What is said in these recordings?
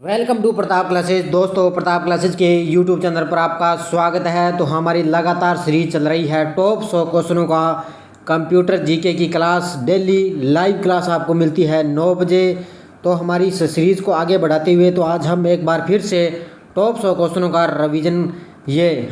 Welcome to Pratap classes. दोस्तों, Pratap classes के YouTube channel पर आपका स्वागत है। तो हमारी लगातार सीरीज चल रही है टॉप 100 क्वेश्चनों का कंप्यूटर जीके की क्लास। डेली लाइव क्लास आपको मिलती है 9 बजे। तो हमारी इस सीरीज़ को आगे बढ़ाते हुए तो आज हम एक बार फिर से टॉप 100 क्वेश्चनों का रिवीजन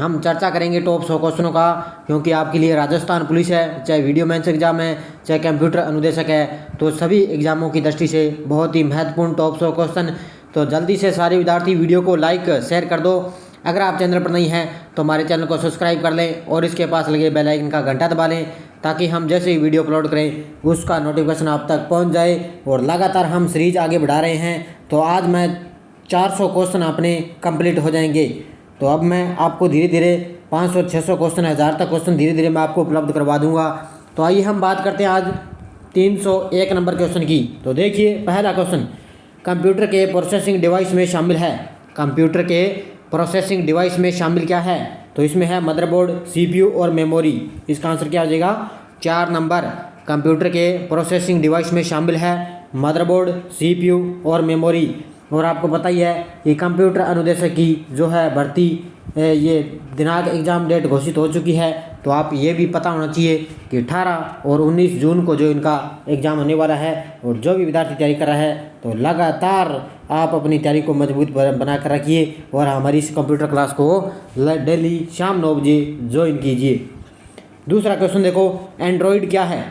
हम चर्चा करेंगे टॉप 100 क्वेश्चनों का, क्योंकि आपके लिए राजस्थान पुलिस है, चाहे वीडियो मेंस एग्जाम है, चाहे कंप्यूटर अनुदेशक है, तो सभी एग्जामों की दृष्टि से बहुत ही महत्वपूर्ण टॉप 100 क्वेश्चन। तो जल्दी से सारे विद्यार्थी वीडियो को लाइक शेयर कर दो। अगर आप चैनल पर नहीं हैं तो हमारे चैनल को सब्सक्राइब कर लें और इसके पास लगे बेल आइकन का घंटा दबा लें, ताकि हम जैसे ही वीडियो अपलोड करें उसका नोटिफिकेशन आप तक पहुंच जाए। और लगातार हम सीरीज आगे बढ़ा रहे हैं, तो आज मैं 400 क्वेश्चन अपने कंप्लीट हो जाएंगे। तो अब मैं आपको धीरे धीरे 500, 600 क्वेश्चन, 1000 तक क्वेश्चन धीरे धीरे मैं आपको उपलब्ध करवा दूंगा। तो आइए हम बात करते हैं आज 301 नंबर क्वेश्चन की। तो देखिए, पहला क्वेश्चन कंप्यूटर के प्रोसेसिंग डिवाइस में शामिल है। कंप्यूटर के प्रोसेसिंग डिवाइस में शामिल क्या है? तो इसमें है मदरबोर्ड, सीपीयू और मेमोरी। इसका आंसर क्या हो जाएगा? 4 नंबर। कंप्यूटर के प्रोसेसिंग डिवाइस में शामिल है मदरबोर्ड, सीपीयू और मेमोरी। और आपको पता ही है कि कंप्यूटर अनुदेशक की जो है भर्ती ये दिनांक एग्ज़ाम डेट घोषित हो चुकी है। तो आप ये भी पता होना चाहिए कि 18 और 19 जून को जो इनका एग्ज़ाम होने वाला है। और जो भी विद्यार्थी तैयारी कर रहा है तो लगातार आप अपनी तैयारी को मजबूत बना कर रखिए और हमारी इस कंप्यूटर क्लास को डेली शाम 9 बजे ज्वाइन कीजिए। दूसरा क्वेश्चन देखो, एंड्रॉयड क्या है?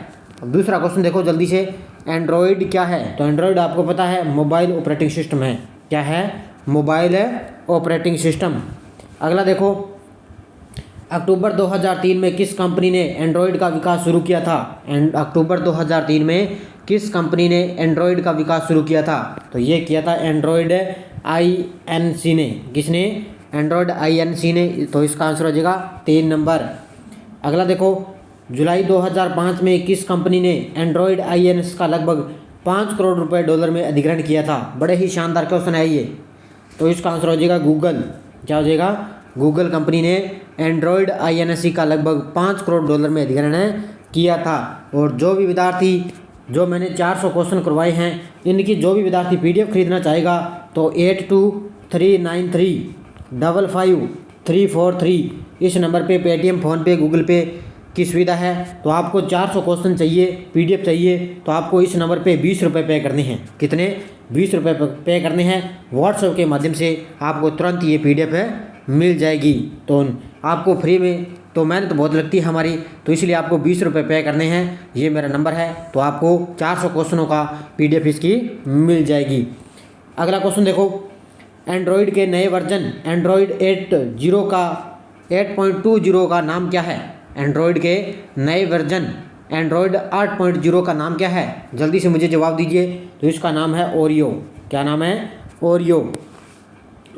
दूसरा क्वेश्चन देखो जल्दी से, एंड्रॉयड क्या है? तो एंड्रॉयड आपको पता है मोबाइल ऑपरेटिंग सिस्टम है। क्या है? Mobile operating system. अगला देखो, अक्टूबर 2003 में किस कंपनी ने एंड्रॉयड का विकास शुरू किया था? अक्टूबर 2003 में किस कंपनी ने एंड्रॉयड का विकास शुरू किया था? तो ये किया था एंड्रॉयड INC ने। किसने? एंड्रॉयड INC ने। तो इसका आंसर हो जाएगा 3 नंबर। अगला देखो, जुलाई 2005 में किस कंपनी ने एंड्रॉयड INC का लगभग 5 करोड़ रुपए डॉलर में अधिग्रहण किया था? बड़े ही शानदार क्वेश्चन है ये। तो इसका आंसर हो जाएगा गूगल। क्या हो जाएगा? गूगल कंपनी ने एंड्रॉयड INC का लगभग 5 करोड़ डॉलर में अधिग्रहण किया था। और जो भी विद्यार्थी, जो मैंने 400 क्वेश्चन करवाए हैं, इनकी जो भी विद्यार्थी PDF खरीदना चाहेगा तो 8239355343 इस नंबर पे पेटीएम, फ़ोनपे, गूगल पे की सुविधा है। तो आपको 400 क्वेश्चन चाहिए, PDF चाहिए, तो आपको इस नंबर पे 20 रुपये पे करने हैं। कितने? 20 रुपये पे करने हैं। व्हाट्सएप के माध्यम से आपको तुरंत ये PDF मिल जाएगी। तो आपको फ्री में, तो मेहनत बहुत लगती है हमारी, तो इसलिए आपको 20 रुपये पे करने हैं। ये मेरा नंबर है। तो आपको 400 क्वेश्चनों का PDF इसकी मिल जाएगी। अगला क्वेश्चन देखो, एंड्रॉयड के नए वर्जन एंड्रॉयड 8.20 का नाम क्या है? एंड्रॉयड के नए वर्जन एंड्रॉयड 8.0 का नाम क्या है? जल्दी से मुझे जवाब दीजिए। तो इसका नाम है ओरियो। क्या नाम है? ओरियो।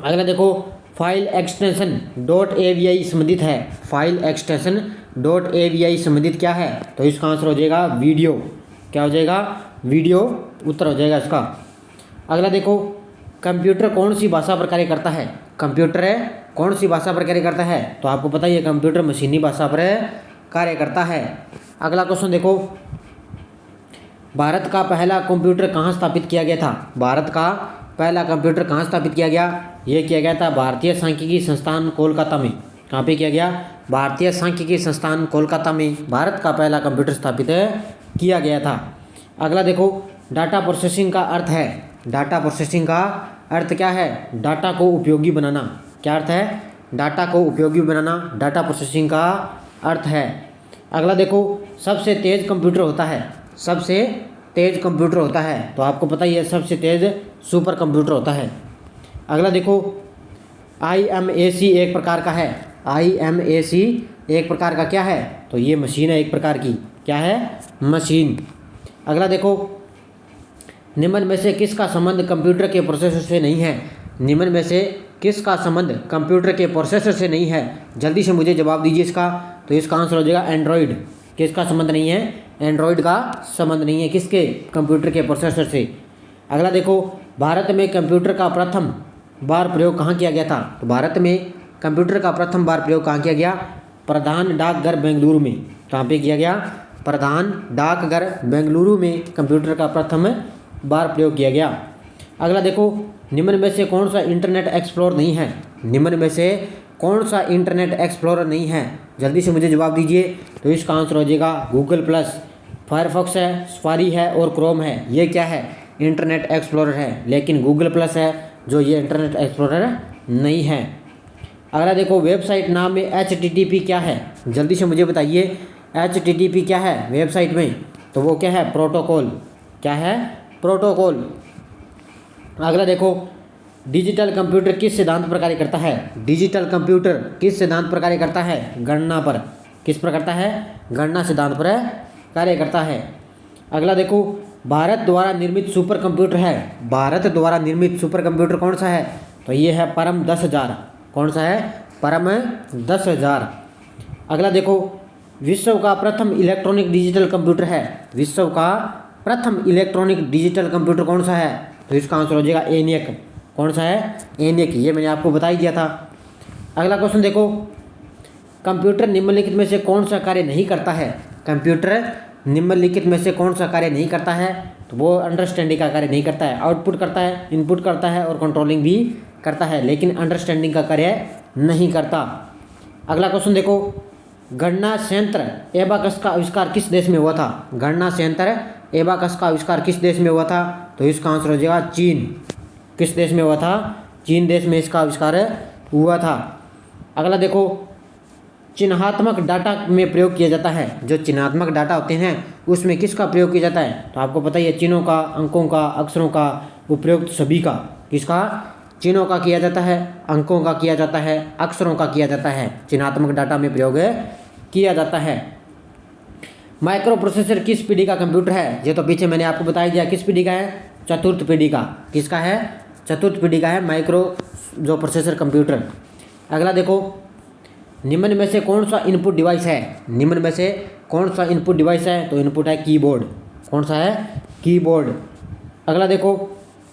अगला देखो, फाइल एक्सटेंशन .avi संबंधित है। फाइल एक्सटेंशन .avi संबंधित क्या है? तो इसका आंसर हो जाएगा वीडियो। क्या हो जाएगा? वीडियो उत्तर हो जाएगा इसका। अगला देखो, कंप्यूटर कौन सी भाषा पर कार्य करता है? कंप्यूटर कौन सी भाषा पर कार्य करता है? तो आपको पता ही है, कंप्यूटर मशीनी भाषा पर कार्य करता है। अगला क्वेश्चन देखो, भारत का पहला कंप्यूटर कहाँ स्थापित किया गया था? भारत का पहला कंप्यूटर कहाँ स्थापित किया गया? ये किया गया था भारतीय सांख्यिकी संस्थान कोलकाता में। कहाँ पे किया गया? भारतीय सांख्यिकी संस्थान कोलकाता में भारत का पहला कंप्यूटर स्थापित किया गया था। अगला देखो, डाटा प्रोसेसिंग का अर्थ है। डाटा प्रोसेसिंग का अर्थ क्या है? डाटा को उपयोगी बनाना। क्या अर्थ है? डाटा को उपयोगी बनाना डाटा प्रोसेसिंग का अर्थ है। अगला देखो, सबसे तेज़ कंप्यूटर होता है। सबसे तेज़ कंप्यूटर होता है। तो आपको पता ही है, सबसे तेज़ सुपर कंप्यूटर होता है। अगला देखो, IMAC एक प्रकार का है। IMAC एक प्रकार का क्या है? तो ये मशीन है एक प्रकार की। क्या है? मशीन। अगला देखो, निम्न में से किसका संबंध कंप्यूटर के प्रोसेसर से नहीं है? निम्न में से किसका संबंध कंप्यूटर के प्रोसेसर से नहीं है? जल्दी से मुझे जवाब दीजिए इसका। तो इसका आंसर हो जाएगा एंड्रॉयड। किसका संबंध नहीं है? एंड्रॉयड का संबंध नहीं है। किसके? कंप्यूटर के प्रोसेसर से। अगला देखो, भारत में कंप्यूटर का प्रथम बार प्रयोग कहाँ किया गया था? तो भारत में कंप्यूटर का प्रथम बार प्रयोग कहाँ किया गया? प्रधान डाकघर बेंगलुरु में। कहाँ पे किया गया? प्रधान डाकघर बेंगलुरु में कंप्यूटर का प्रथम बार प्रयोग किया गया। अगला देखो, निम्न में से कौन सा इंटरनेट एक्सप्लोरर नहीं है? निम्न में से कौन सा इंटरनेट एक्सप्लोरर नहीं है? जल्दी से मुझे जवाब दीजिए। तो इसका आंसर हो जाएगा गूगल प्लस, फायरफॉक्स है, सफारी है और क्रोम है। ये क्या है? इंटरनेट एक्सप्लोरर है, लेकिन गूगल प्लस है जो ये इंटरनेट एक्सप्लोरर नहीं है। अगला देखो, वेबसाइट नाम में HTTP क्या है? जल्दी से मुझे बताइए, HTTP क्या है वेबसाइट में? तो वो क्या है? प्रोटोकॉल। क्या है? प्रोटोकॉल। अगला देखो, डिजिटल कंप्यूटर किस सिद्धांत पर कार्य करता है? डिजिटल कंप्यूटर किस सिद्धांत पर कार्य करता है? गणना पर। किस पर करता है? गणना सिद्धांत पर कार्य करता है। अगला देखो, भारत द्वारा निर्मित सुपर कंप्यूटर है। भारत द्वारा निर्मित सुपर कंप्यूटर कौन सा है? तो ये है परम 10,000। कौन सा है? परम 10,000। अगला देखो, विश्व का प्रथम इलेक्ट्रॉनिक डिजिटल कंप्यूटर है। विश्व का प्रथम इलेक्ट्रॉनिक डिजिटल कंप्यूटर कौन सा है? तो इसका आंसर हो जाएगा ENIAC। कौन सा है? ENIAC। ये मैंने आपको बता ही दिया था। अगला क्वेश्चन देखो, कंप्यूटर निम्नलिखित में से कौन सा कार्य नहीं करता है? कंप्यूटर निम्नलिखित में से कौन सा कार्य नहीं करता है? तो वो अंडरस्टैंडिंग का कार्य नहीं करता है। आउटपुट करता है, इनपुट करता है और कंट्रोलिंग भी करता है, लेकिन अंडरस्टैंडिंग का कार्य नहीं करता। अगला क्वेश्चन देखो, गणना संयंत्र एबाकस का आविष्कार किस देश में हुआ था? गणना संयंत्र एबाकस का आविष्कार किस देश में हुआ था? तो इसका आंसर हो जाएगा चीन। किस देश में हुआ था? चीन देश में इसका आविष्कार हुआ था। अगला देखो, चिन्हात्मक डाटा में प्रयोग किया जाता है। जो चिन्हात्मक डाटा होते हैं उसमें किसका प्रयोग किया जाता है? तो आपको पता ही है, चिन्हों का, अंकों का, अक्षरों का, उपयुक्त सभी का। किसका? चिन्हों का किया जाता है, अंकों का किया जाता है, अक्षरों का किया जाता है। चिन्हात्मक डाटा में प्रयोग किया जाता है। माइक्रो प्रोसेसर किस पीढ़ी का कंप्यूटर है? ये तो पीछे मैंने आपको बता दिया किस पीढ़ी का है? चतुर्थ पीढ़ी का। किसका है? चतुर्थ पीढ़ी का है माइक्रो जो प्रोसेसर कंप्यूटर। अगला देखो, निम्न में से कौन सा इनपुट डिवाइस है? निम्न में से कौन सा इनपुट डिवाइस है? तो इनपुट है कीबोर्ड। कौन सा है? कीबोर्ड। अगला देखो,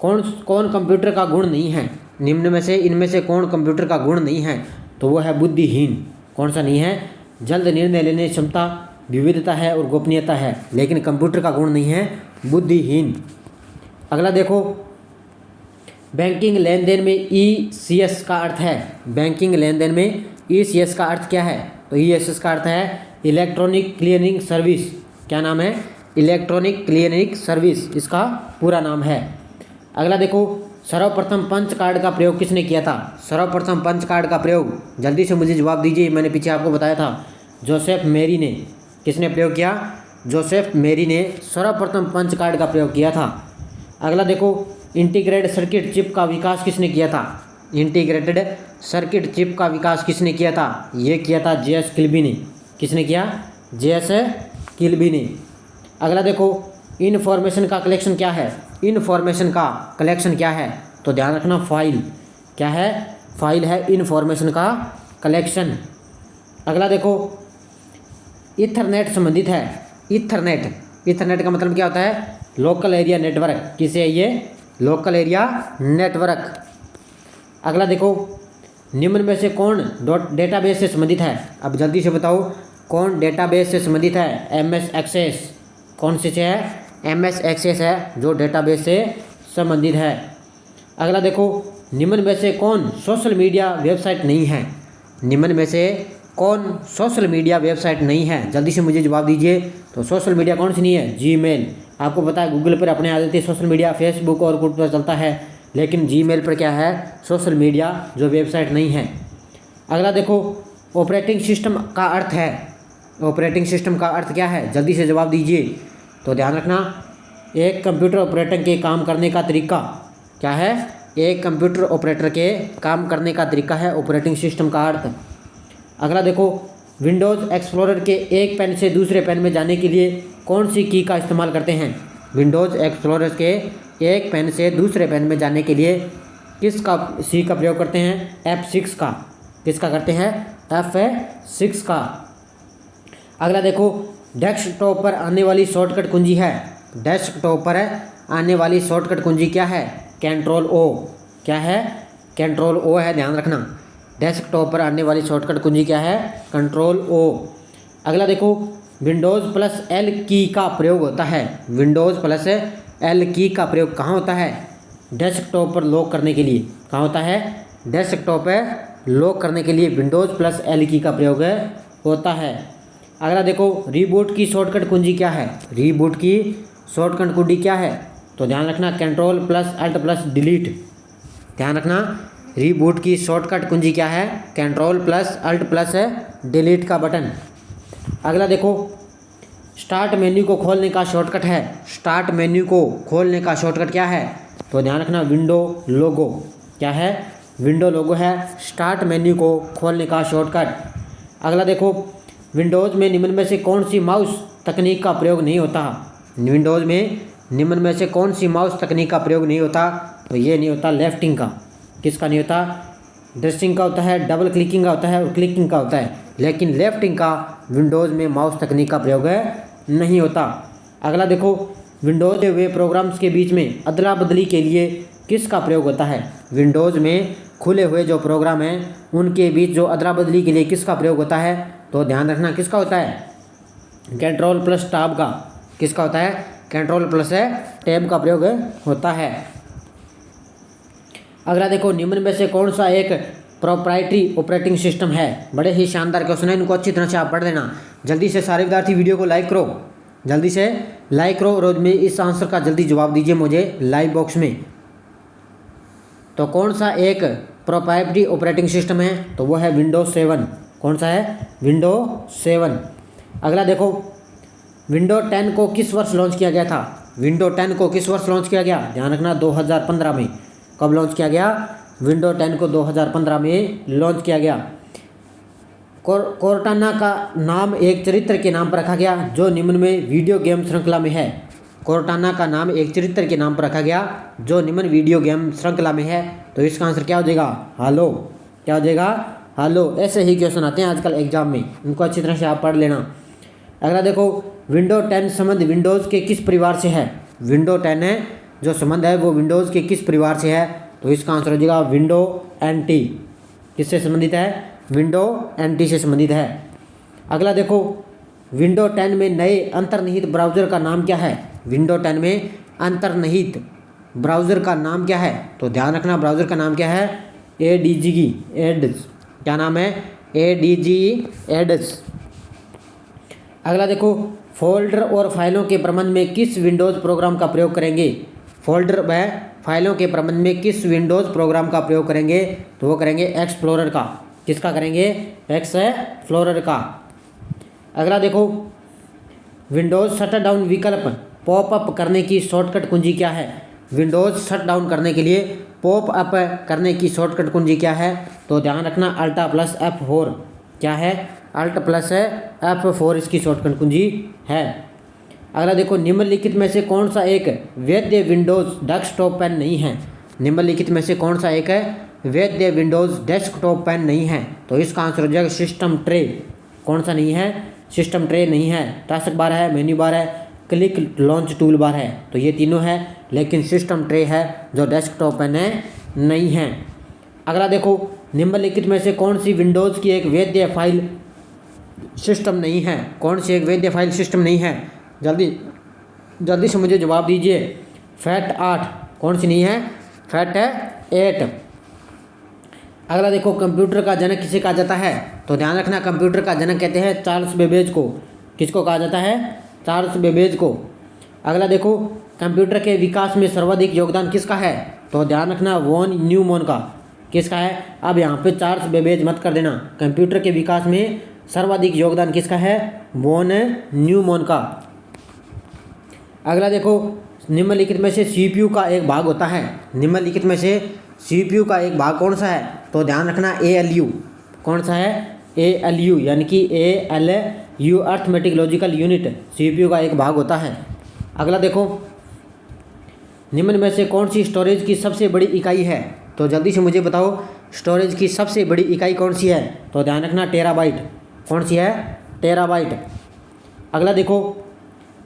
कौन कंप्यूटर का गुण नहीं है? निम्न में से इनमें से कौन कंप्यूटर का गुण नहीं है? तो वो है बुद्धिहीन। कौन सा नहीं है? जल्द निर्णय लेने क्षमता, विविधता है और गोपनीयता है, लेकिन कंप्यूटर का गुण नहीं है बुद्धिहीन। अगला देखो, बैंकिंग लेन देन में ECS का अर्थ है। बैंकिंग लेन देन में ECS का अर्थ क्या है? तो ECS का अर्थ है इलेक्ट्रॉनिक क्लियरिंग सर्विस। क्या नाम है? इलेक्ट्रॉनिक क्लियरिंग सर्विस इसका पूरा नाम है। अगला देखो, सर्वप्रथम पंच कार्ड का प्रयोग किसने किया था? सर्वप्रथम पंच कार्ड का प्रयोग, जल्दी से मुझे जवाब दीजिए। मैंने पीछे आपको बताया था, जोसेफ मेरी ने। किसने प्रयोग किया? जोसेफ मेरी ने सर्वप्रथम पंच कार्ड का प्रयोग किया था। अगला देखो, इंटीग्रेटेड सर्किट चिप का विकास किसने किया था? इंटीग्रेटेड सर्किट चिप का विकास किसने किया था? ये किया था JS किल्बी ने। किसने किया? JS किल्बी ने। अगला देखो, इन्फॉर्मेशन का कलेक्शन क्या है? इन्फॉर्मेशन का कलेक्शन क्या है? तो ध्यान रखना, फाइल। क्या है? फाइल है इन्फॉर्मेशन का कलेक्शन। अगला देखो, ईथरनेट संबंधित है। ईथरनेट का मतलब क्या होता है? Local area network. किसे है ये? Local area network. अगला देखो, निम्न में से कौन डेटाबेस से संबंधित है? अब जल्दी से बताओ, कौन डेटाबेस से संबंधित है? MS Access. कौन से है? MS एक्सेस है जो डेटाबेस से संबंधित है। अगला देखो, निम्न में से कौन सोशल मीडिया वेबसाइट नहीं है? निम्न में से कौन सोशल मीडिया वेबसाइट नहीं है? जल्दी से मुझे जवाब दीजिए। तो सोशल मीडिया कौन सी नहीं है? जीमेल। आपको पता है गूगल पर अपने आ जाती है सोशल मीडिया, फेसबुक और ट्विटर पर चलता है, लेकिन जीमेल पर क्या है? सोशल मीडिया जो वेबसाइट नहीं है। अगला देखो, ऑपरेटिंग सिस्टम का अर्थ है। ऑपरेटिंग सिस्टम का अर्थ क्या है? जल्दी से जवाब दीजिए। तो ध्यान रखना, एक कंप्यूटर ऑपरेटर के काम करने का तरीका। क्या है? एक कंप्यूटर ऑपरेटर के काम करने का तरीका है ऑपरेटिंग सिस्टम का अर्थ। अगला देखो, विंडोज़ एक्सप्लोरर के एक पेन से दूसरे पेन में जाने के लिए कौन सी की का इस्तेमाल करते हैं? विंडोज़ एक्सप्लोरर के एक पेन से दूसरे पेन में जाने के लिए किस का प्रयोग करते हैं? F6 का। किसका करते हैं? F6 का। अगला देखो, डेस्कटॉप पर आने वाली शॉर्टकट कुंजी है। डेस्कटॉप पर आने वाली शॉर्टकट कुंजी क्या है? Ctrl+O। क्या है? Ctrl+O है, ध्यान रखना। डेस्कटॉप पर आने वाली शॉर्टकट कुंजी क्या है? Ctrl+O। अगला देखो, Windows+L की का प्रयोग होता है। Windows+L की का प्रयोग कहाँ होता है? डेस्कटॉप पर लॉक करने के लिए। कहाँ होता है? डेस्कटॉप पर लॉक करने के लिए विंडोज़ प्लस एल की का प्रयोग होता है। अगला देखो, रीबूट की शॉर्टकट कुंजी क्या है? रीबूट की शॉर्टकट कुंजी क्या है? तो ध्यान रखना control plus alt plus delete. ध्यान रखना, रीबूट की शॉर्टकट कुंजी क्या है? Control plus alt plus delete का बटन। अगला देखो, स्टार्ट मेन्यू को खोलने का शॉर्टकट है। स्टार्ट मेन्यू को खोलने का शॉर्टकट क्या है? तो ध्यान रखना विंडो लोगो। क्या है? विंडो लोगो है स्टार्ट मेन्यू को खोलने का शॉर्टकट। अगला देखो, विंडोज़ में निम्न में से कौन सी माउस तकनीक का प्रयोग नहीं होता? विंडोज़ में निम्न में से कौन सी माउस तकनीक का प्रयोग नहीं होता? तो ये नहीं होता लेफ्टिंग का। किसका नहीं होता? ड्रेसिंग का होता है, डबल क्लिकिंग का होता है और क्लिकिंग का होता है, लेकिन लेफ्टिंग का विंडोज़ में माउस तकनीक का प्रयोग नहीं होता। अगला देखो, विंडोज़ के वे प्रोग्राम्स के बीच में अदला बदली के लिए किसका प्रयोग होता है? विंडोज़ में खुले हुए जो प्रोग्राम हैं उनके बीच जो अदला बदली के लिए किसका प्रयोग होता है? तो ध्यान रखना किसका होता है? कंट्रोल प्लस टैब का। किसका होता है? कंट्रोल प्लस टैब का प्रयोग होता है। अगला देखो, निम्न में से कौन सा एक प्रोप्राइटरी ऑपरेटिंग सिस्टम है? बड़े ही शानदार क्वेश्चन है, इनको अच्छी तरह से आप पढ़ लेना। जल्दी से सारे विद्यार्थी वीडियो को लाइक करो, जल्दी से लाइक करो और में इस आंसर का जल्दी जवाब दीजिए मुझे लाइव बॉक्स में। तो कौन सा एक प्रोप्राइटरी ऑपरेटिंग सिस्टम है? तो वो है विंडोज 7। कौन सा है? विंडोज 7। अगला देखो, विंडो 10 को किस वर्ष लॉन्च किया गया था? विंडो 10 को किस वर्ष लॉन्च किया गया? ध्यान रखना 2015 में। कब लॉन्च किया गया? विंडो 10 को 2015 में लॉन्च किया गया। कोर्टाना का नाम एक चरित्र के नाम पर रखा गया जो निम्न में वीडियो गेम श्रृंखला में है। कोर्टाना का नाम एक चरित्र के नाम पर रखा गया जो निम्न वीडियो गेम श्रृंखला में है। तो इसका आंसर क्या हो जाएगा? हालो। क्या हो जाएगा? हालो। ऐसे ही क्वेश्चन आते हैं आजकल एग्जाम में, इनको अच्छी तरह से आप पढ़ लेना। अगला देखो, विंडो 10 संबंध विंडोज़ के किस परिवार से है? विंडो 10 है जो संबंध है वो विंडोज़ के किस परिवार से है? तो इसका आंसर हो जाएगा विंडो NT। किससे संबंधित है? विंडो NT से संबंधित है। अगला देखो, विंडो 10 में नए अंतर्निहित ब्राउज़र का नाम क्या है? विंडो 10 में अंतर्निहित ब्राउज़र का नाम क्या है? तो ध्यान रखना ब्राउज़र का नाम क्या है? ADG एड्स। क्या नाम है? ADG एड्स। अगला देखो, फोल्डर और फाइलों के प्रबंधन में किस विंडोज़ प्रोग्राम का प्रयोग करेंगे? फोल्डर व फाइलों के प्रबंधन में किस विंडोज़ प्रोग्राम का प्रयोग करेंगे? तो वो करेंगे एक्सप्लोरर का। किसका करेंगे? एक्सप्लोरर का। अगला देखो, विंडोज़ शटडाउन विकल्प पॉपअप करने की शॉर्टकट कुंजी क्या है? विंडोज़ शटडाउन करने के लिए पॉपअप करने की शॉर्टकट कुंजी क्या है? तो ध्यान रखना अल्टा प्लस F4। क्या है? अल्ट प्लस F4 इसकी शॉर्टकट कुंजी है। अगला देखो, निम्नलिखित में से कौन सा एक वैध विंडोज़ डेस्कटॉप पेन नहीं है? निम्नलिखित में से कौन सा एक वैध विंडोज़ डेस्कटॉप पेन नहीं है? तो इसका आंसर हो जाएगा सिस्टम ट्रे। कौन सा नहीं है? सिस्टम ट्रे नहीं है। टास्क बार है, मेन्यू बार है, क्लिक लॉन्च टूल बार है, तो ये तीनों है, लेकिन सिस्टम ट्रे है जो डेस्कटॉप पेन नहीं है। अगला देखो, निम्नलिखित में से कौन सी विंडोज़ की एक वैध फाइल सिस्टम नहीं है? कौन सी एक वैध फाइल सिस्टम नहीं है? जल्दी से मुझे जवाब दीजिए। FAT8 कौन सी नहीं है? FAT8। अगला देखो, कंप्यूटर का जनक किसे कहा जाता है? तो ध्यान रखना कंप्यूटर का जनक कहते हैं चार्ल्स बेबेज को। किसको कहा जाता है? चार्ल्स बेबेज को। अगला देखो, कंप्यूटर के विकास में सर्वाधिक योगदान किसका है? तो ध्यान रखना वॉन न्यूमैन का। किसका है? अब यहाँ पे चार्ल्स बेबेज मत कर देना। कंप्यूटर के विकास में सर्वाधिक योगदान किसका है? वॉन न्यूमैन का। अगला देखो, निम्नलिखित में से CPU का एक भाग होता है। निम्नलिखित में से CPU का एक भाग कौन सा है? तो ध्यान रखना ALU। कौन सा है? ALU यानी कि ALU arithmetic logical unit CPU का एक भाग होता है। अगला देखो, निम्न में से कौन सी स्टोरेज की सबसे बड़ी इकाई है? तो जल्दी से मुझे बताओ स्टोरेज की सबसे बड़ी इकाई कौन सी है? तो ध्यान रखना टेराबाइट। कौन सी है? टेराबाइट। अगला देखो,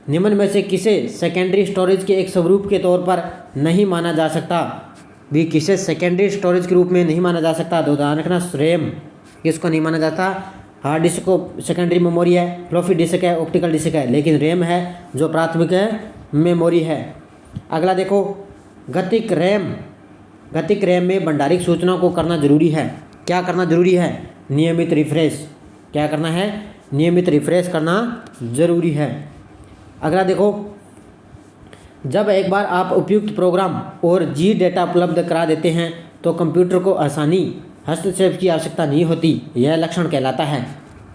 निम्न में से किसे सेकेंडरी स्टोरेज के एक स्वरूप के तौर पर नहीं माना जा सकता? भी किसे सेकेंडरी स्टोरेज के रूप में नहीं माना जा सकता? तो ध्यान रखना रैम। किसको नहीं माना जाता? हार्ड डिस्क को सेकेंडरी मेमोरी है, फ्लॉपी डिस्क है, ऑप्टिकल डिस्क है, लेकिन रैम है जो प्राथमिक मेमोरी है। अगला देखो, गतिक रैम में भंडारित सूचनाओं को करना जरूरी है। क्या करना जरूरी है? नियमित रिफ्रेश। क्या करना है? नियमित रिफ्रेश करना जरूरी है। अगला देखो, जब एक बार आप उपयुक्त प्रोग्राम और जी डेटा उपलब्ध करा देते हैं तो कंप्यूटर को आसानी हस्तक्षेप की आवश्यकता नहीं होती, यह लक्षण कहलाता है।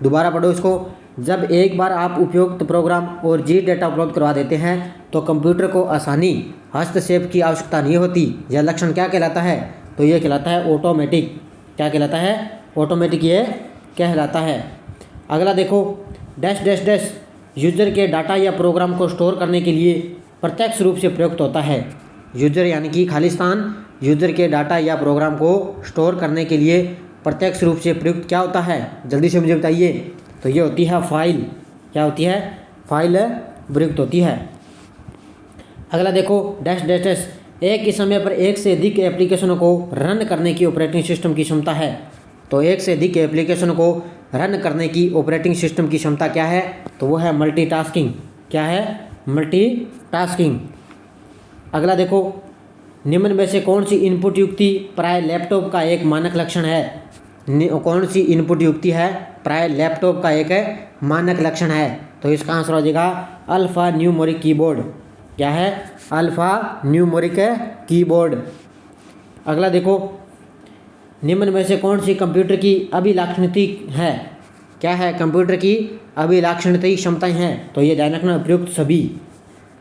दोबारा पढ़ो इसको। जब एक बार आप उपयुक्त प्रोग्राम और जी डेटा उपलब्ध करवा देते हैं तो कंप्यूटर को आसानी हस्तक्षेप की आवश्यकता नहीं होती, यह लक्षण क्या कहलाता है? तो ये कहलाता है ऑटोमेटिक। क्या कहलाता है? ऑटोमेटिक ये कहलाता है। अगला देखो, डैश डैश डैश यूजर के डाटा या प्रोग्राम को स्टोर करने के लिए प्रत्यक्ष रूप से प्रयुक्त होता है। यूजर यानी कि खाली स्थान, यूजर के डाटा या प्रोग्राम को स्टोर करने के लिए प्रत्यक्ष रूप से प्रयुक्त क्या होता है? जल्दी से मुझे बताइए। तो ये होती है फाइल। क्या होती है? फाइल प्रयुक्त होती है। अगला देखो, डैश डैश डैश एक ही समय पर एक से अधिक एप्लीकेशनों को रन करने की ऑपरेटिंग सिस्टम की क्षमता है। तो एक से अधिक एप्लीकेशनों को रन करने की ऑपरेटिंग सिस्टम की क्षमता क्या है? तो वो है मल्टीटास्किंग। क्या है? मल्टीटास्किंग। अगला देखो, निम्न में से कौन सी इनपुट युक्ति प्राय लैपटॉप का एक मानक लक्षण है? कौन सी इनपुट युक्ति है प्राय लैपटॉप का एक मानक लक्षण है? तो इसका आंसर हो जाएगा अल्फा न्यूमेरिक कीबोर्ड। क्या है? Alpha numeric keyboard. अगला देखो, निम्न में से कौन सी कंप्यूटर की अभिलाक्षणिक है? क्या है? कंप्यूटर की अभिलाक्षणिक क्षमताएं हैं। तो ये ध्यान रखना, उपयुक्त सभी।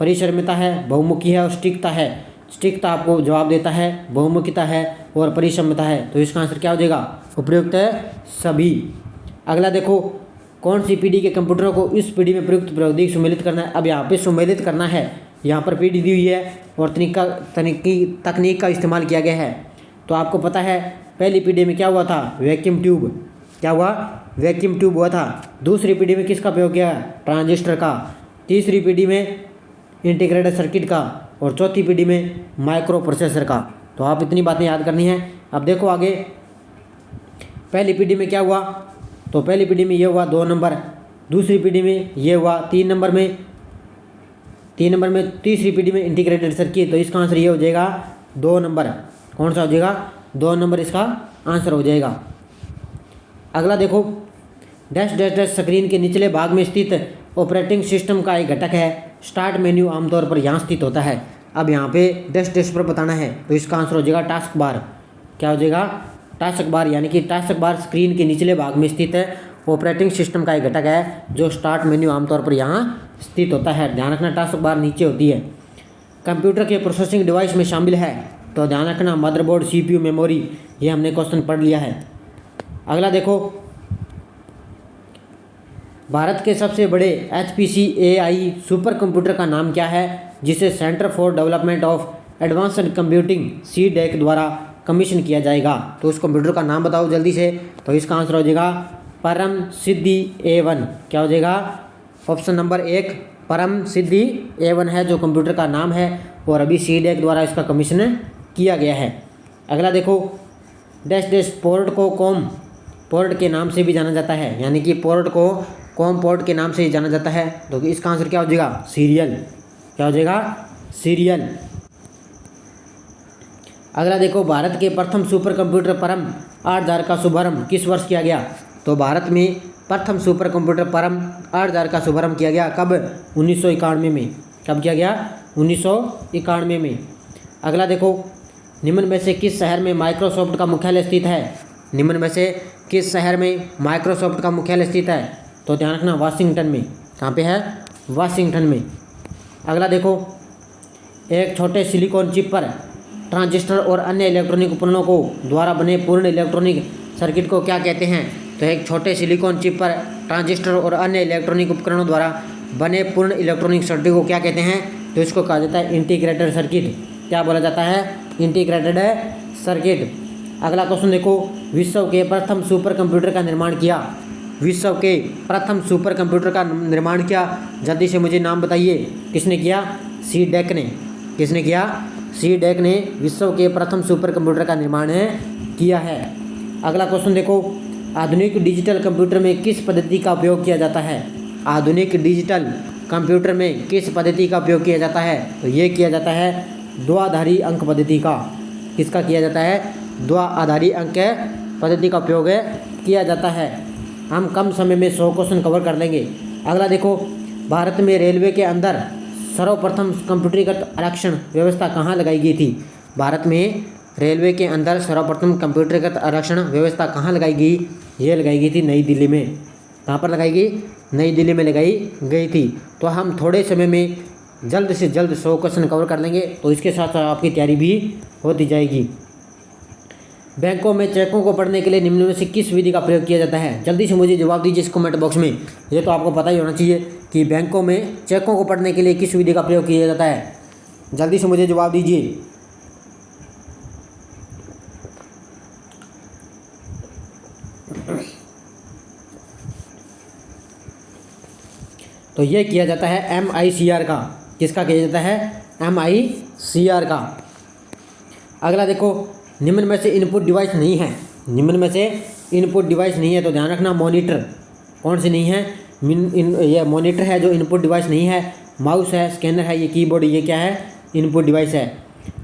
परिश्रमिता है, बहुमुखी है और सटीकता है। सटीकता आपको जवाब देता है, बहुमुखिता है और परिश्रमिता है। तो इसका आंसर क्या हो जाएगा? उपयुक्त सभी। अगला देखो, कौन सी पीढ़ी के कंप्यूटरों को इस पीढ़ी में प्रयुक्त प्रौद्योगिकी सम्मिलित करना है? अब यहाँ पे सम्मिलित करना है, यहाँ पर पीढ़ी दी हुई है और तकनीक का इस्तेमाल किया गया है। तो आपको पता है पहली पीढ़ी में क्या हुआ था? Vacuum tube. क्या हुआ? वैक्यूम ट्यूब हुआ था। दूसरी पीढ़ी में किसका प्रयोग किया? ट्रांजिस्टर का। तीसरी पीढ़ी में इंटीग्रेटेड सर्किट का और चौथी पीढ़ी में माइक्रो प्रोसेसर का। तो आप इतनी बातें याद करनी है। अब देखो आगे, पहली पीढ़ी में क्या हुआ? तो पहली पीढ़ी में ये हुआ 2 नंबर, दूसरी पीढ़ी में ये हुआ 3 नंबर में, तीसरी पीढ़ी में इंटीग्रेटेड सर्किट। तो इसका आंसर ये हो जाएगा 2 नंबर। कौन सा हो जाएगा? 2 नंबर इसका आंसर हो जाएगा। अगला देखो, डैश डैश डैश स्क्रीन के निचले भाग में स्थित ऑपरेटिंग सिस्टम का एक घटक है। स्टार्ट मेन्यू आमतौर पर यहाँ स्थित होता है। अब यहाँ पे डैश डैश पर बताना है, तो इसका आंसर हो जाएगा टास्क बार। क्या हो जाएगा? Task bar. यानी कि टास्क बार स्क्रीन के निचले भाग में स्थित है, ऑपरेटिंग सिस्टम का एक घटक है जो स्टार्ट मेन्यू आमतौर पर यहाँ स्थित होता है। ध्यान रखना, टास्क बार नीचे होती है। कंप्यूटर के प्रोसेसिंग डिवाइस में शामिल है। तो ध्यान रखना, मदरबोर्ड, CPU, मेमोरी, ये हमने क्वेश्चन पढ़ लिया है। अगला देखो, भारत के सबसे बड़े HPC AI सुपर कंप्यूटर का नाम क्या है जिसे centre for development of advanced computing CDEC द्वारा कमीशन किया जाएगा? तो उस कंप्यूटर का नाम बताओ जल्दी से। तो इसका आंसर हो जाएगा परम सिद्धि A1। क्या हो जाएगा? ऑप्शन नंबर 1 परम सिद्धि A1 है जो कंप्यूटर का नाम है और अभी CDEC द्वारा इसका कमीशन किया गया है। अगला देखो, डैश डैश पोर्ट को कॉम पोर्ट के नाम से भी जाना जाता है। यानी कि पोर्ट को कॉम पोर्ट के नाम से जाना जाता है। तो इसका आंसर क्या हो जाएगा? सीरियल। क्या हो जाएगा? सीरियल। अगला देखो, भारत के प्रथम सुपर कंप्यूटर परम 8000 का शुभारंभ किस वर्ष किया गया? तो भारत में प्रथम सुपर कंप्यूटर परम 8000 का शुभारंभ किया गया कब? 1991 में। कब किया गया? 1991 में। अगला देखो, निम्न में से किस शहर में माइक्रोसॉफ्ट का मुख्यालय स्थित है? निम्न में से किस शहर में माइक्रोसॉफ्ट का मुख्यालय स्थित है? तो ध्यान रखना, वाशिंगटन में। कहाँ पे है? वाशिंगटन में। अगला देखो, एक छोटे सिलिकॉन चिप पर ट्रांजिस्टर और अन्य इलेक्ट्रॉनिक उपकरणों को द्वारा बने पूर्ण इलेक्ट्रॉनिक सर्किट को क्या कहते हैं? तो एक छोटे सिलिकॉन चिप पर ट्रांजिस्टर और अन्य इलेक्ट्रॉनिक उपकरणों द्वारा बने पूर्ण इलेक्ट्रॉनिक सर्किट को क्या कहते हैं? तो इसको कहा जाता है इंटीग्रेटेड सर्किट। क्या बोला जाता है? Integrated circuit. अगला क्वेश्चन देखो, विश्व के प्रथम सुपर कंप्यूटर का निर्माण किया। विश्व के प्रथम सुपर कंप्यूटर का निर्माण किया, जल्दी से मुझे नाम बताइए। किसने किया? CDEC ने। किसने किया? CDEC ने विश्व के प्रथम सुपर कंप्यूटर का निर्माण किया है। अगला क्वेश्चन देखो, आधुनिक डिजिटल कंप्यूटर में किस पद्धति का उपयोग किया जाता है? आधुनिक डिजिटल कंप्यूटर में किस पद्धति का उपयोग किया जाता है? तो ये किया जाता है द्विआधारी अंक पद्धति का, किसका किया जाता है, द्विआधारी अंक पद्धति का उपयोग किया जाता है। हम कम समय में 100 क्वेश्चन कवर कर लेंगे। अगला देखो, भारत में रेलवे के अंदर सर्वप्रथम कंप्यूटरीकृत आरक्षण व्यवस्था कहाँ लगाई गई थी। भारत में रेलवे के अंदर सर्वप्रथम कंप्यूटरीकृत आरक्षण व्यवस्था कहाँ लगाई गई, ये लगाई गई थी नई दिल्ली में। कहाँ पर लगाई गई, नई दिल्ली में लगाई गई थी। तो हम थोड़े समय में जल्द से जल्द 100 क्वेश्चन कवर कर लेंगे, तो इसके साथ साथ आपकी तैयारी भी होती जाएगी। बैंकों में चेकों को पढ़ने के लिए निम्न में से किस विधि का प्रयोग किया जाता है। जल्दी से मुझे जवाब दीजिए इस कमेंट बॉक्स में। ये तो आपको पता ही होना चाहिए कि बैंकों में चेकों को पढ़ने के लिए किस विधि का प्रयोग किया जाता है। जल्दी से मुझे जवाब दीजिए। तो ये किया जाता है MICR का। किसका किया जाता है, MICR का। अगला देखो, निम्न में से इनपुट डिवाइस नहीं है। निम्न में से इनपुट डिवाइस नहीं है, तो ध्यान रखना मॉनिटर कौन सी नहीं है, ये मॉनिटर है जो इनपुट डिवाइस नहीं है। माउस है, स्कैनर है, ये कीबोर्ड, ये क्या है, इनपुट डिवाइस है।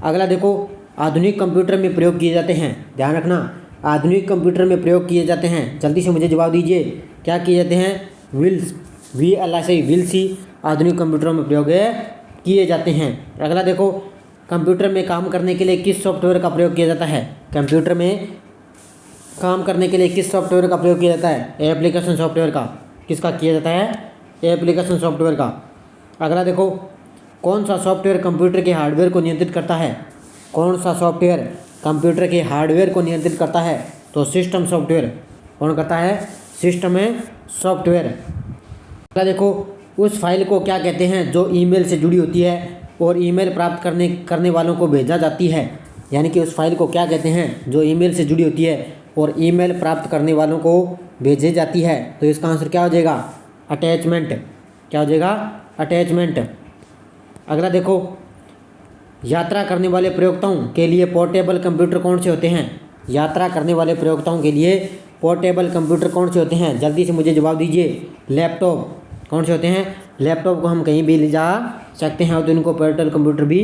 अगला देखो, आधुनिक कंप्यूटर में प्रयोग किए जाते हैं। ध्यान रखना, आधुनिक कंप्यूटर में प्रयोग किए जाते हैं। जल्दी से मुझे जवाब दीजिए, क्या किए जाते हैं, व्हील्स, व्हील्स ही आधुनिक कंप्यूटरों में प्रयोग किए जाते हैं। अगला देखो, कंप्यूटर में काम करने के लिए किस सॉफ्टवेयर का प्रयोग किया जाता है। कंप्यूटर में काम करने के लिए किस सॉफ्टवेयर का प्रयोग किया जाता है, एप्लीकेशन सॉफ्टवेयर का। किसका किया जाता है, एप्लीकेशन सॉफ्टवेयर का। अगला देखो, कौन सा सॉफ्टवेयर कंप्यूटर के हार्डवेयर को नियंत्रित करता है। कौन सा सॉफ्टवेयर कंप्यूटर के हार्डवेयर को नियंत्रित करता है, तो सिस्टम सॉफ्टवेयर। कौन करता है, सिस्टम सॉफ्टवेयर। अगला देखो, उस फाइल को क्या कहते हैं जो ईमेल से जुड़ी होती है और ईमेल प्राप्त करने वालों को भेजा जाती है। यानी कि उस फाइल को क्या कहते हैं जो ईमेल से जुड़ी होती है और ईमेल प्राप्त करने वालों को भेजी जाती है। तो इसका आंसर क्या हो जाएगा, अटैचमेंट। क्या हो जाएगा, अटैचमेंट। अगला देखो, यात्रा करने वाले प्रयोक्ताओं के लिए पोर्टेबल कंप्यूटर कौन से होते हैं। यात्रा करने वाले प्रयोक्ताओं के लिए पोर्टेबल कंप्यूटर कौन से होते हैं। जल्दी से मुझे जवाब दीजिए। लैपटॉप। कौन से होते हैं, लैपटॉप को हम कहीं भी ले जा सकते हैं, तो इनको पोर्टेबल कंप्यूटर भी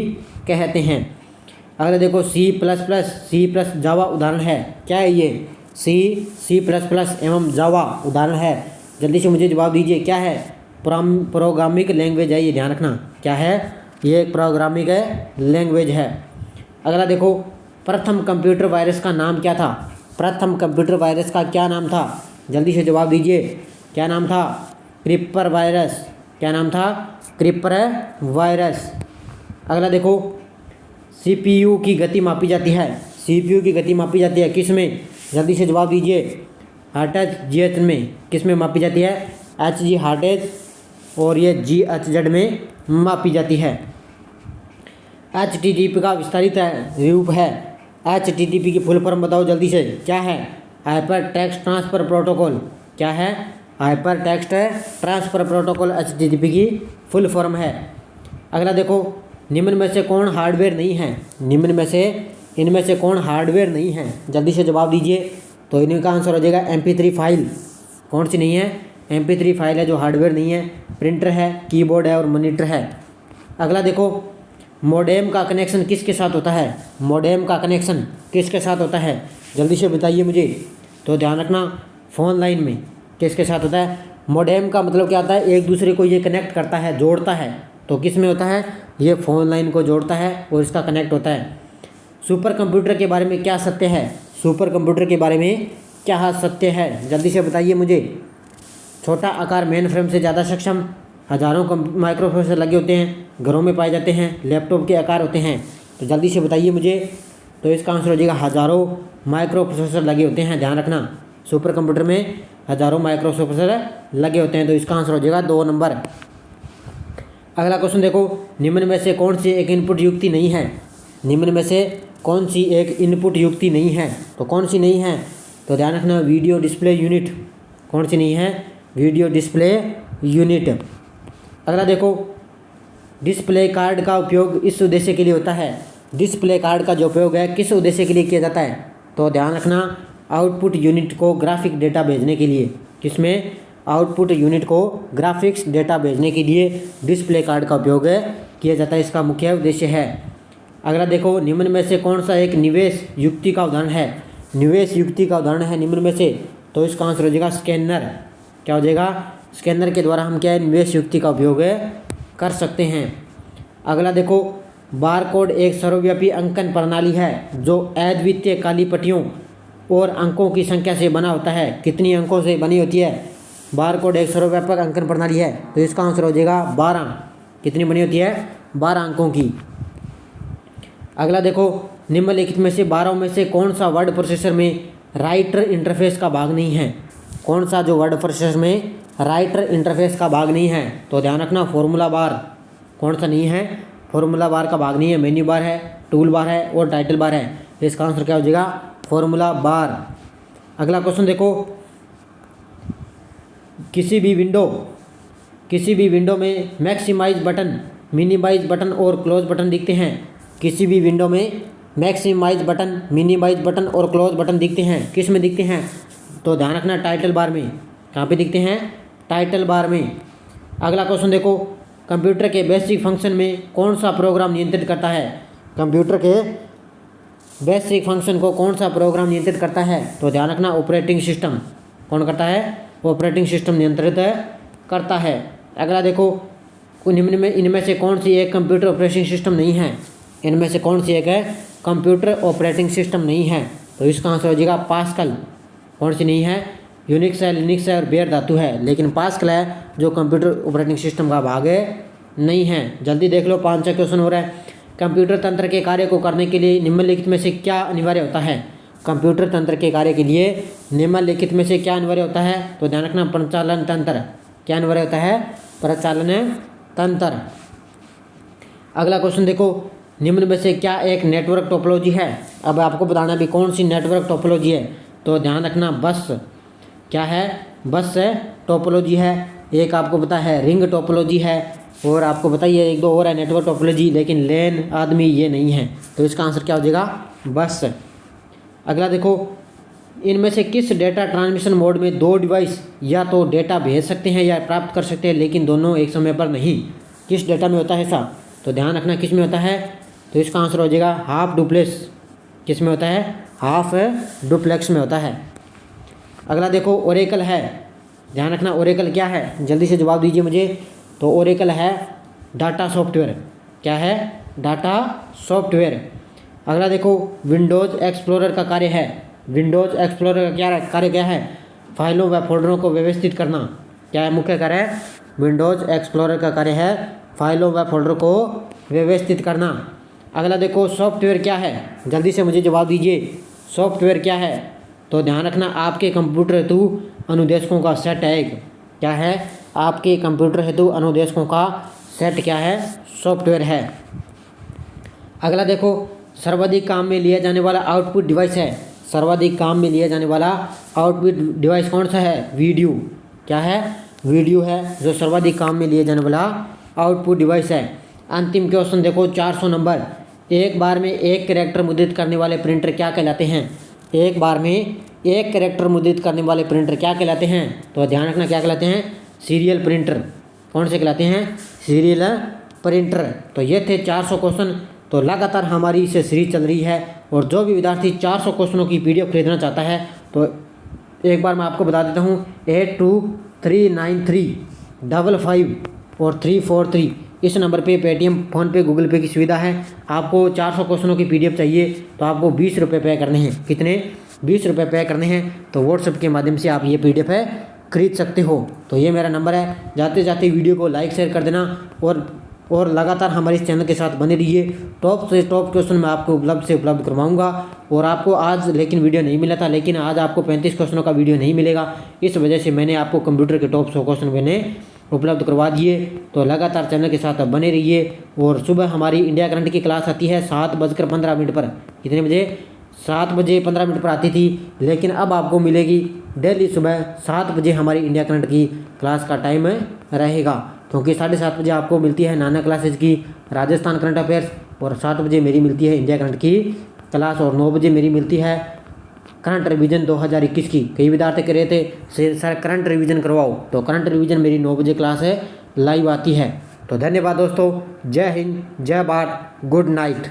कहते हैं। अगला देखो, C++ जावा उदाहरण है। क्या है ये, C++ एवं जावा उदाहरण है। जल्दी से मुझे जवाब दीजिए, क्या है, प्रोग्रामिंग लैंग्वेज है ये। ध्यान रखना, क्या है, ये एक प्रोग्रामिंग लैंग्वेज है। अगला देखो, प्रथम कंप्यूटर वायरस का नाम क्या था। प्रथम कंप्यूटर वायरस का क्या नाम था, जल्दी से जवाब दीजिए। क्या नाम था, क्रिपर वायरस। क्या नाम था, क्रिपर वायरस। अगला देखो, CPU की गति मापी जाती है। CPU की गति मापी जाती है किस में, जल्दी से जवाब दीजिए। HZ में। किस में मापी जाती है, HG HZ, और ये GHZ में मापी जाती है। HTTP का विस्तारित रूप है। HTTP की फुल फॉर्म बताओ जल्दी से, क्या है, हाइपर टेक्स्ट ट्रांसफ़र प्रोटोकॉल। क्या है, hyper text transfer protocol HTTP की फुल फॉर्म है। अगला देखो, निम्न में से कौन हार्डवेयर नहीं है। निम्न में से इनमें से कौन हार्डवेयर नहीं है, जल्दी से जवाब दीजिए। तो इनका आंसर हो जाएगा MP3 फाइल। कौन सी नहीं है, MP3 फाइल है जो हार्डवेयर नहीं है। प्रिंटर है, कीबोर्ड है और मॉनिटर है। अगला देखो, मॉडेम का कनेक्शन किसके साथ होता है। मॉडेम का कनेक्शन किसके साथ होता है, जल्दी से बताइए मुझे। तो ध्यान रखना, फ़ोन लाइन में किसके साथ होता है। मॉडेम का मतलब क्या होता है, एक दूसरे को ये कनेक्ट करता है, जोड़ता है। तो किस में होता है, ये फ़ोन लाइन को जोड़ता है और इसका कनेक्ट होता है। सुपर कंप्यूटर के बारे में क्या सत्य है। सुपर कंप्यूटर के बारे में क्या सत्य है, जल्दी से बताइए मुझे। छोटा आकार मेन फ्रेम से ज़्यादा सक्षम, हज़ारों माइक्रो प्रोसेसर लगे होते हैं, घरों में पाए जाते हैं, लैपटॉप के आकार होते हैं। तो जल्दी से बताइए मुझे। तो इसका आंसर हो जाएगा हज़ारों माइक्रो प्रोसेसर लगे होते हैं। ध्यान रखना, सुपर कंप्यूटर में हज़ारों माइक्रो प्रोसेसर लगे होते हैं। तो इसका आंसर हो जाएगा 2 नंबर। अगला क्वेश्चन देखो, निम्न में से कौन सी एक इनपुट युक्ति नहीं है। निम्न में से कौन सी एक इनपुट युक्ति नहीं है, तो कौन सी नहीं है। तो ध्यान रखना, वीडियो डिस्प्ले यूनिट। कौन सी नहीं है, वीडियो डिस्प्ले यूनिट। अगला देखो, डिस्प्ले कार्ड का उपयोग इस उद्देश्य के लिए होता है। डिस्प्ले कार्ड का जो उपयोग है किस उद्देश्य के लिए किया जाता है। तो ध्यान रखना, आउटपुट यूनिट को ग्राफिक डेटा भेजने के लिए। किसमें, आउटपुट यूनिट को ग्राफिक्स डेटा भेजने के लिए डिस्प्ले कार्ड का उपयोग किया जाता है। इसका मुख्य उद्देश्य है। अगला देखो, निम्न में से कौन सा एक निवेश युक्ति का उदाहरण है? निवेश युक्ति का उदाहरण है निम्न में से, तो इसका आंसर हो जाएगा स्कैनर। क्या हो जाएगा? स्कैनर के द्वारा हम क्या है, निवेश युक्ति का उपयोग कर सकते हैं। अगला देखो, बारकोड एक सर्वव्यापी अंकन प्रणाली है जो अद्वितीय काली पट्टियों और अंकों की संख्या से बना होता है। कितनी अंकों से बनी होती है? बारकोड एक सर्वव्यापक अंकन प्रणाली है, तो इसका आंसर हो जाएगा 12। कितनी बनी होती है? 12 अंकों की। अगला देखो, निम्नलिखित में से 12 में से कौन सा वर्ड प्रोसेसर में राइटर इंटरफेस का भाग नहीं है? कौन सा जो वर्ड प्रोसेसर में राइटर इंटरफेस का भाग नहीं है? तो ध्यान रखना, फॉर्मूला बार। कौन सा नहीं है? फॉर्मूला बार का भाग नहीं है। मेन्यू बार है, टूल बार है और टाइटल बार है। तो इसका आंसर क्या हो जाएगा? Formula bar. अगला क्वेश्चन देखो, किसी भी विंडो में मैक्सिमाइज बटन, मिनिमाइज बटन और क्लोज बटन दिखते हैं। किसी भी विंडो में मैक्सिमाइज बटन, मिनिमाइज बटन और क्लोज बटन दिखते हैं। किस में दिखते हैं? तो ध्यान रखना, टाइटल बार में। कहाँ पे दिखते हैं? टाइटल बार में। अगला क्वेश्चन देखो, कंप्यूटर के बेसिक फंक्शन में कौन सा प्रोग्राम नियंत्रित करता है? कंप्यूटर के बेसिक फंक्शन को कौन सा प्रोग्राम नियंत्रित करता है? तो ध्यान रखना, ऑपरेटिंग सिस्टम। कौन करता है? ऑपरेटिंग सिस्टम नियंत्रित करता है। अगला देखो, इनमें से कौन सी एक कंप्यूटर ऑपरेटिंग सिस्टम नहीं है? इनमें से कौन सी एक है कंप्यूटर ऑपरेटिंग सिस्टम नहीं है? तो इसका आंसर हो जाएगा पास्कल। कौन सी नहीं है? यूनिक्स है, लिनक्स है और बेयर धातु है, लेकिन पास्कल है जो कंप्यूटर ऑपरेटिंग सिस्टम का भाग नहीं है। जल्दी देख लो, 5 क्वेश्चन हो रहा है। कंप्यूटर तंत्र के कार्य को करने के लिए निम्नलिखित में से क्या अनिवार्य होता है? कंप्यूटर तंत्र के कार्य के लिए निम्नलिखित में से क्या अनिवार्य होता है? तो ध्यान रखना, प्रचालन तंत्र। क्या अनिवार्य होता है? प्रचालन तंत्र। अगला क्वेश्चन देखो, निम्न में से क्या एक नेटवर्क टोपोलॉजी है? अब आपको बताना भी कौन सी नेटवर्क टोपोलॉजी है। तो ध्यान रखना, बस। क्या है? बस टोपोलॉजी है। एक आपको पता है रिंग टोपोलॉजी है, और आपको बताइए एक दो और है नेटवर्क टोपोलॉजी, लेकिन लेन, आदमी ये नहीं है। तो इसका आंसर क्या हो जाएगा? बस। अगला देखो, इनमें से किस डेटा ट्रांसमिशन मोड में 2 डिवाइस या तो डेटा भेज सकते हैं या प्राप्त कर सकते हैं, लेकिन दोनों एक समय पर नहीं? किस डेटा में होता है ऐसा? तो ध्यान रखना, किस में होता है? तो इसका आंसर हो जाएगा हाफ डुप्लेक्स। किस में होता है? हाफ डुप्लेक्स में होता है। अगला देखो, ओरेकल है। ध्यान रखना, ओरेकल क्या है? जल्दी से जवाब दीजिए मुझे। तो ओरेकल है डाटा सॉफ्टवेयर। क्या है? Data software. अगला देखो, विंडोज़ एक्सप्लोरर का कार्य है। विंडोज़ एक्सप्लोरर का क्या कार्य क्या है? फाइलों व फोल्डरों को व्यवस्थित करना। क्या है मुख्य कार्य? विंडोज़ एक्सप्लोरर का कार्य है फाइलों व फोल्डरों को व्यवस्थित करना। अगला देखो, सॉफ्टवेयर क्या है? जल्दी से मुझे जवाब दीजिए। सॉफ्टवेयर क्या है? तो ध्यान रखना, आपके कंप्यूटर हेतु अनुदेशकों का सेट है एक। क्या है? आपके कंप्यूटर हेतु अनुदेशकों का सेट क्या है? सॉफ्टवेयर है। अगला देखो, सर्वाधिक काम में लिया जाने वाला आउटपुट डिवाइस है। सर्वाधिक काम में लिया जाने वाला आउटपुट डिवाइस कौन सा है? वीडियो। क्या है? वीडियो है जो सर्वाधिक काम में लिए जाने वाला आउटपुट डिवाइस है। अंतिम क्वेश्चन देखो, 400 नंबर। एक बार में एक कैरेक्टर मुद्रित करने वाले प्रिंटर क्या कहलाते हैं? एक बार में एक कैरेक्टर मुद्रित करने वाले प्रिंटर क्या कहलाते हैं? तो ध्यान रखना, क्या कहलाते हैं? Serial printer. कौन से कहलाते हैं? Serial printer. तो ये थे 400 क्वेश्चन। तो लगातार हमारी इसे सीरीज चल रही है, और जो भी विद्यार्थी 400 क्वेश्चनों की PDF खरीदना चाहता है, तो एक बार मैं आपको बता देता हूँ, 823935 और 343 इस नंबर पे पेटीएम, फ़ोनपे, गूगल पे की सुविधा है। आपको 400 क्वेश्चनों की PDF चाहिए तो आपको 20 रुपये पे करने हैं। कितने? 20 रुपये पे करने हैं। तो व्हाट्सएप के माध्यम से आप ये PDF खरीद सकते हो। तो ये मेरा नंबर है। जाते जाते वीडियो को लाइक शेयर कर देना, और लगातार हमारे इस चैनल के साथ बने रहिए। टॉप से टॉप क्वेश्चन मैं आपको उपलब्ध करवाऊंगा। और आपको आज लेकिन वीडियो नहीं मिला था, लेकिन आज आपको 35 क्वेश्चनों का वीडियो नहीं मिलेगा। इस वजह से मैंने आपको कंप्यूटर के टॉप 100 क्वेश्चन मैंने उपलब्ध करवा दिए। तो लगातार चैनल के साथ बने रहिए। और सुबह हमारी इंडिया करंट की क्लास आती है 7:15 पर। कितने बजे? 7:15 पर आती थी, लेकिन अब आपको मिलेगी डेली सुबह 7 बजे हमारी इंडिया करंट की क्लास का टाइम रहेगा। क्योंकि 7:30 बजे आपको मिलती है नाना क्लासेज की राजस्थान करंट अफेयर्स, और 7 बजे मेरी मिलती है इंडिया करंट की क्लास, और 9 बजे मेरी मिलती है करंट रिवीजन 2021 की। कई विद्यार्थी कह रहे थे सर करंट रिवीजन करवाओ, तो करंट रिवीजन मेरी 9 बजे क्लास लाइव आती है। तो धन्यवाद दोस्तों। जय हिंद, जय भारत, गुड नाइट।